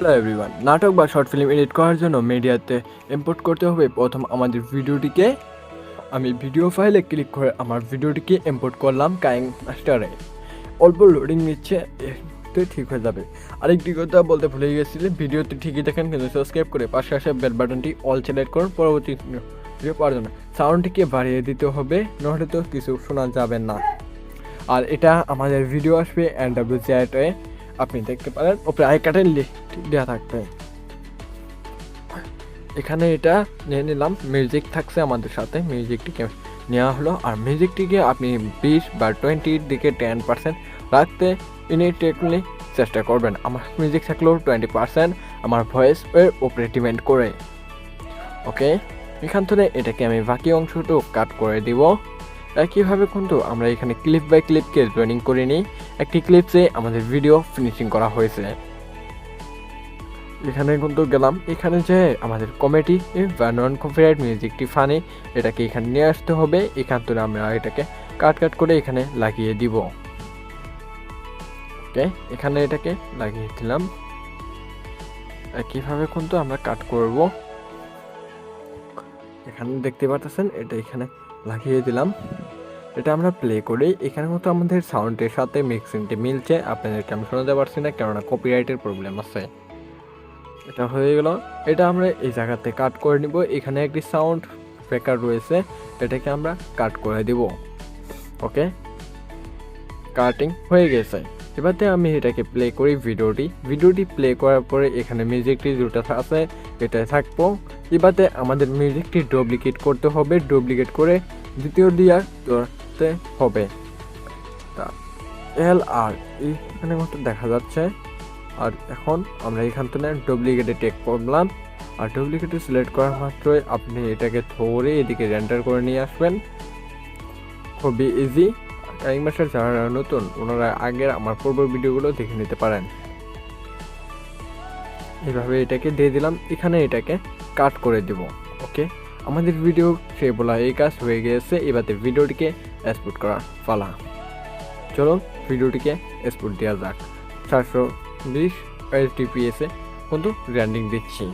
Hello everyone, নাটক বা short film edit করার জন্য মিডিয়াতে ইম্পোর্ট করতে হবে। প্রথম আমাদের ভিডিওটিকে আমি ভিডিও ফাইলে ক্লিক করে আমার ভিডিওটিকে ইম্পোর্ট করলাম কাইনমাস্টারে। অল্প লোডিং নিচ্ছে, তো ঠিক হয়ে যাবে। আরেকটি কথা বলতে ভুলে গেছিলাম, ভিডিওতে ঠিকই দেখেন কিন্তু সাবস্ক্রাইব করে পাশে আসা বেল বাটনটি অল সিলেক্ট করুন পরবর্তী ভিডিও পাওয়ার জন্য। সাউন্ডটিকে বাড়িয়ে দিতে হবে, নাহলে তো কিছু শোনা যাবে না। আর এটা আমাদের ভিডিও আসবে NWCIতে, আপনি দেখতে পারেন ওপরে আইকার্ডের লিস্ট দেওয়া থাকবে। এখানে এটা নিয়ে নিলাম, মিউজিক থাকছে আমাদের সাথে, মিউজিকটিকে নেওয়া হলো। আর মিউজিকটিকে আপনি 20 বা 20-র দিকে 10% রাখতে ইনিটেকলি চেষ্টা করবেন। আমার মিউজিক থাকলেও 20% আমার ভয়েস এর উপরে ডিপেন্ড করে। ওকে, এখান থেকে এটাকে আমি বাকি অংশটুকু কাট করে দিব। একইভাবে কিন্তু আমরা এখানে ক্লিপ বাই ক্লিপকে জয়েনিং করে নিই। একটি ক্লিপসে আমাদের ভিডিও ফিনিশিং করা হয়েছে। এখানে কিন্তু গেলাম, এখানে যে আমাদের কমেডি বা নন কপিরাইট মিউজিকটি ফানি, এটাকে এখানে নিয়ে আসতে হবে। এখান থেকে আমরা এটাকে কাট করে এখানে লাগিয়ে দিব। ওকে, এখানে এটাকে লাগিয়ে দিলাম। একইভাবে কিন্তু আমরা কাট করব। এখানে দেখতে পাচ্ছেন এটা এখানে লাগিয়ে দিলাম। এটা আমরা প্লে করি। এখানে মতো আমাদের সাউন্ডের সাথে মিক্সিংটি মিলছে, আপনাদেরকে আমি শোনাতে পারছি না কেননা কপিরাইটের প্রবলেম আছে। এটা হয়ে গেল। এটা আমরা এই জায়গাতে কাট করে নিব। এখানে একটি সাউন্ড ব্রেকার রয়েছে, এটাকে আমরা কাট করে দিব। ওকে, কাটিং হয়ে গেছে। এবারে আমি এটাকে প্লে করি ভিডিওটি প্লে করার পরে এখানে মিউজিকটি যেটা আছে এটা থাকবো। এবারে আমাদের মিউজিকটি ডুপ্লিকেট করতে হবে, ডুপ্লিকেট করে দ্বিতীয় দিয়া করতে হবে। তা LR এখানে মতো দেখা যাচ্ছে। আর এখন আমরা এখান থেকে ডুপ্লিকেটে টেক করলাম। আর ডুপ্লিকেটে সিলেক্ট করার মাত্রই আপনি এটাকে ধরে এদিকে রেন্ডার করে নিয়ে আসবেন। খুবই ইজি। কাইনমাস্টার যারা নতুন, ওনারা আগের আমার পূর্ব ভিডিওগুলো দেখে নিতে পারেন। এইভাবে এটাকে দিয়ে দিলাম, এখানে এটাকে কাট করে দেব। ওকে, আমাদের ভিডিও সে বলা এই কাজ হয়ে গিয়েছে। এবারে ভিডিওটিকে এক্সপোর্ট করা পালা। চলুন ভিডিওটিকে এক্সপোর্ট দেওয়া যাক। 420 fps কিন্তু রেন্ডিং দিচ্ছি।